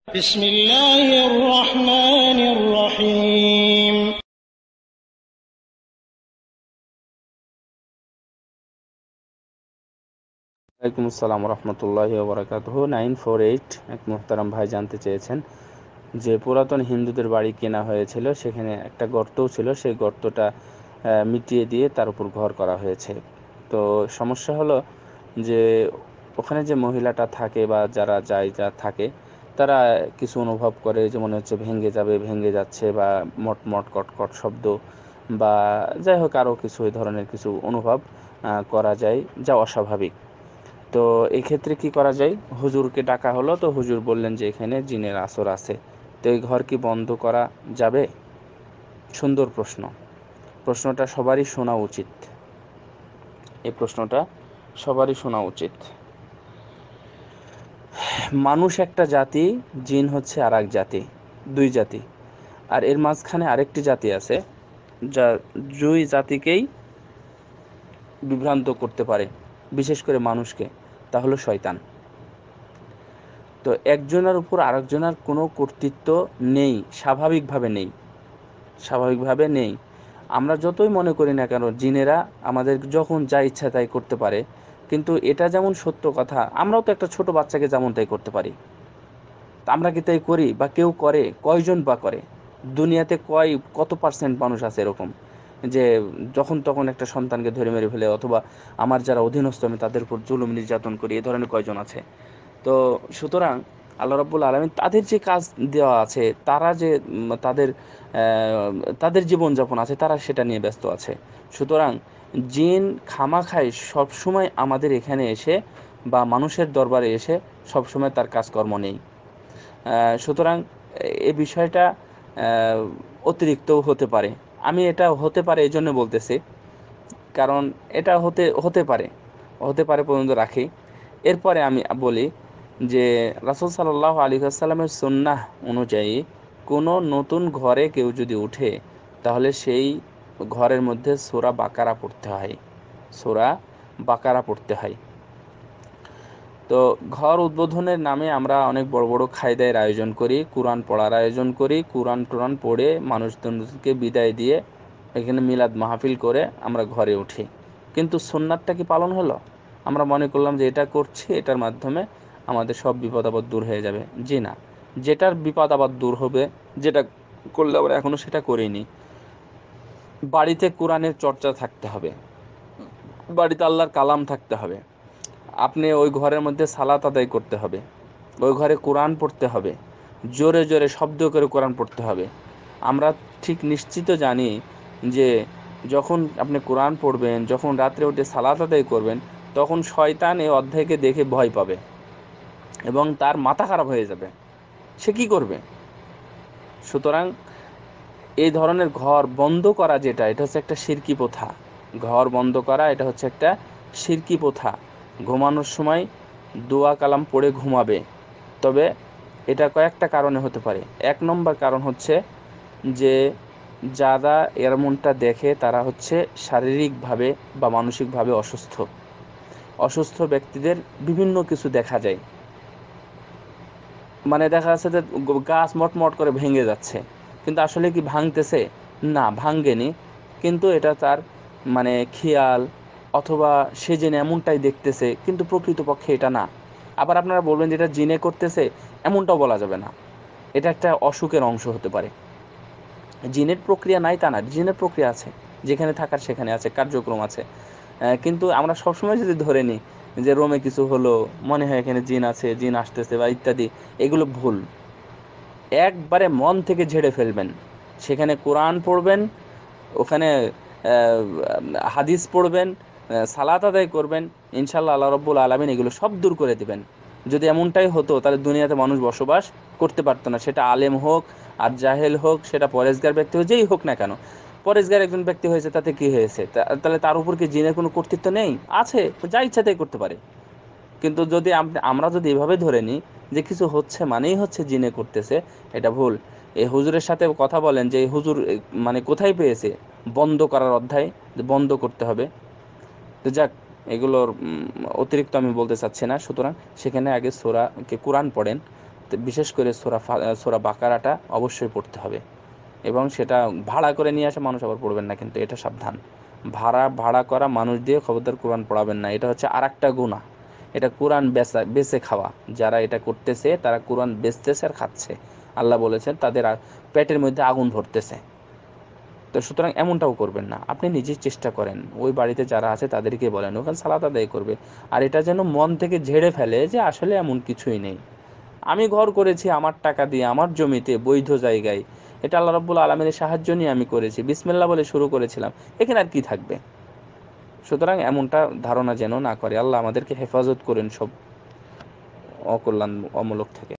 বিসমিল্লাহির রহমানির রহিম। ওয়ালাইকুম আসসালাম রহমতুল্লাহি ওয়া বারাকাতুহু। 948 এক মুহতারাম ভাই জানতে চেয়েছেন যে পুরাতন হিন্দুদের বাড়ি কেনা হয়েছিল, সেখানে একটা গর্তও ছিল, সেই গর্তটা মিটিয়ে দিয়ে তার উপর ঘর করা হয়েছে। তো সমস্যা হলো যে ওখানে যে মহিলাটা থাকে বা যারা যা থাকে, তারা কিছু অনুভব করে যে মনে হচ্ছে ভেঙে যাবে, ভেঙে যাচ্ছে, বা মটমট কটকট শব্দ, বা যাই হোক আরও কিছু এই ধরনের কিছু অনুভব করা যায়, যা অস্বাভাবিক। তো এই ক্ষেত্রে কি করা যায়? হুজুরকে ডাকা হলো, তো হুজুর বললেন যে এখানে জিনের আসর আছে। তো এই ঘর কি বন্ধ করা যাবে? সুন্দর প্রশ্ন। প্রশ্নটা সবারই শোনা উচিত। এই প্রশ্নটা সবারই শোনা উচিত। মানুষ একটা জাতি, জিন হচ্ছে আর এক জাতি, দুই জাতি। আর এর মাঝখানে আরেকটি জাতি আছে, যা দুই জাতিকেই বিভ্রান্ত করতে পারে, বিশেষ করে মানুষকে। তা হলো শয়তান। তো একজনের উপর আরেকজনের কোনো কর্তৃত্ব নেই, স্বাভাবিকভাবে নেই। আমরা যতই মনে করি না কেন জিনেরা আমাদের যখন যা ইচ্ছা তাই করতে পারে, কিন্তু এটা যেমন সত্য কথা, আমরাও তো একটা ছোট বাচ্চাকে যেমন তাই করতে পারি। তা আমরা কি তাই করি? বা কেউ করে? কয়জন বা করে? দুনিয়াতে কত পার্সেন্ট মানুষ আছে এরকম যে যখন তখন একটা সন্তানকে ধরে মেরে ফেলে, অথবা আমার যারা অধীনস্থ আমি তাদের উপর জুলুম নির্যাতন করি, এ ধরনের কয়জন আছে? তো সুতরাং আল্লাহ রাব্বুল আলামিন তাদের যে কাজ দেওয়া আছে, তারা যে তাদের জীবনযাপন আছে, তারা সেটা নিয়ে ব্যস্ত আছে। সুতরাং জিন খামাখাই সবসময় আমাদের এখানে এসে বা মানুষের দরবারে এসে সবসময় তার কাজকর্ম নেই। সুতরাং এই বিষয়টা অতিরিক্তও হতে পারে। আমি এটা হতে পারে এই জন্য বলতেছি, কারণ এটা হতে পারে পর্যন্ত রাখি। এরপরে আমি বলি যে রাসূল সাল্লাল্লাহু আলাইহি ওয়াসাল্লামের সুন্নাহ অনুযায়ী কোনো নতুন ঘরে কেউ যদি উঠে, তাহলে সেই ঘরের মধ্যে সূরা বাকারা পড়তে হয়। তো ঘর উদ্বোধনের নামে আমরা অনেক বড় বড় খায়দায়ের আয়োজন করি, কোরআন পড়ার আয়োজন করি, কোরআন টোরআন পড়ে মানুষজনকে বিদায় দিয়ে এখানে মিলাদ মাহফিল করে আমরা ঘরে উঠি। কিন্তু সুন্নাতটা কি পালন হলো? আমরা মনে করলাম যে এটা করছি, এটার মাধ্যমে আমাদের সব বিপদ আপদ দূর হয়ে যাবে। জি না, যেটার বিপদ আপদ দূর হবে, যেটা করলে আমরা এখনো সেটা করিনি। বাড়িতে কোরআনের চর্চা থাকতে হবে, বাড়িতে আল্লাহর কালাম থাকতে হবে, আপনি ওই ঘরের মধ্যে সালাত আদায় করতে হবে, ওই ঘরে কোরআন পড়তে হবে, জোরে জোরে শব্দ করে কোরআন পড়তে হবে। আমরা ঠিক নিশ্চিত জানি যে যখন আপনি কোরআন পড়বেন, যখন রাত্রে উঠে সালাত আদায় করবেন, তখন শয়তান এই অধ্যায়কে দেখে ভয় পাবে এবং তার মাথা খারাপ হয়ে যাবে। সে কি করবে? সুতরাং এই ধরনের ঘর বন্ধ করা, এটা হচ্ছে একটা শিরকি প্রথা। ঘর বন্ধ করা এটা হচ্ছে একটা শিরকি প্রথা। ঘুমানোর সময় দোয়া কালাম পড়ে ঘুমাবে, তবে এটা কয়েকটা কারণে হতে পারে। এক নম্বর কারণ হচ্ছে যে যারা এমনটা দেখে তারা হচ্ছে শারীরিকভাবে বা মানসিকভাবে অসুস্থ। অসুস্থ ব্যক্তিদের বিভিন্ন কিছু দেখা যায়, মানে দেখা যাচ্ছে যে গাছ মটমট করে ভেঙে যাচ্ছে, কিন্তু আসলে কি ভাঙতেছে? না, ভাঙ্গেনি, কিন্তু এটা তার মানে খেয়াল, অথবা সে জেনে এমনটাই দেখতেছে, কিন্তু প্রকৃতপক্ষে এটা না। আবার আপনারা বলবেন যে এটা জিনে করতেছে, এমনটাও বলা যাবে না। এটা একটা অসুখের অংশ হতে পারে। জিনের প্রক্রিয়া নাই তা না, জিনের প্রক্রিয়া আছে, যেখানে থাকার সেখানে আছে, কার্যক্রম আছে। কিন্তু আমরা সবসময় যদি ধরে নিই যে রোমে কিছু হলো, মনে হয় এখানে জিন আছে, জিন আসতেছে বা ইত্যাদি, এগুলো ভুল। একবারে মন থেকে ঝেড়ে ফেলবেন, সেখানে কোরআন পড়বেন, ওখানে হাদিস পড়বেন, সালাত আদায় করবেন, ইনশাল্লাহ আল্লাহ রব্বুল আলামিন এগুলো সব দূর করে দিবেন। যদি এমনটাই হতো তাহলে দুনিয়াতে মানুষ বসবাস করতে পারতো না, সেটা আলেম হোক আর জাহেল হোক, সেটা পরেজগার ব্যক্তি হোক, যেই হোক না কেন। পরেজগার একজন ব্যক্তি হয়েছে, তাতে কি হয়েছে? তাহলে তার উপর কি জিনের কোনো কর্তৃত্ব নেই? আছে, যা ইচ্ছা তাই করতে পারে। কিন্তু যদি আমরা যদি এভাবে ধরে নিই যে কিছু হচ্ছে মানেই হচ্ছে জিনে করতেছে, এটা ভুল। এই হুজুরের সাথে কথা বলেন যে এই হুজুর মানে কোথায় পেয়েছে বন্ধ করার অধ্যায়, যে বন্ধ করতে হবে। তো যাক, এগুলোর অতিরিক্ত আমি বলতে চাচ্ছি না। সুতরাং সেখানে আগে কোরআন পড়েন, বিশেষ করে সূরা বাকারাটা অবশ্যই পড়তে হবে, এবং সেটা ভাড়া করে নিয়ে আসা মানুষ আবার পড়বেন না, কিন্তু এটা সাবধান। ভাড়া করা মানুষ দিয়ে খবরদার কোরআন পড়াবেন না, এটা হচ্ছে আরেকটা গুনাহ। এটা কোরআন বেচে খাওয়া, যারা এটা করতেছে তারা কোরআন বেচতেছে আর খাচ্ছে। আল্লাহ বলেছেন তাদের পেটের মধ্যে আগুন ভরতেছে। তো সুতরাং এমনটাও করবেন না, আপনি নিজেই চেষ্টা করেন, ওই বাড়িতে যারা আছে তাদেরকে বলেন ওখানে সালাত আদায় করবে, আর এটা যেন মন থেকে ঝেড়ে ফেলে যে আসলে এমন কিছুই নেই, আমি ঘর করেছি আমার টাকা দিয়ে আমার জমিতে বৈধ জায়গায়, এটা আল্লাহ রাব্বুল আলামিনের সাহায্য নিয়ে আমি করেছি, বিসমিল্লাহ বলে শুরু করেছিলাম, এখানে আর কি থাকবে। সুতরাং এমনটা ধারণা যেন না করে। আল্লাহ আমাদেরকে হেফাজত করেন সব অকল্যাণ অমূলক থেকে।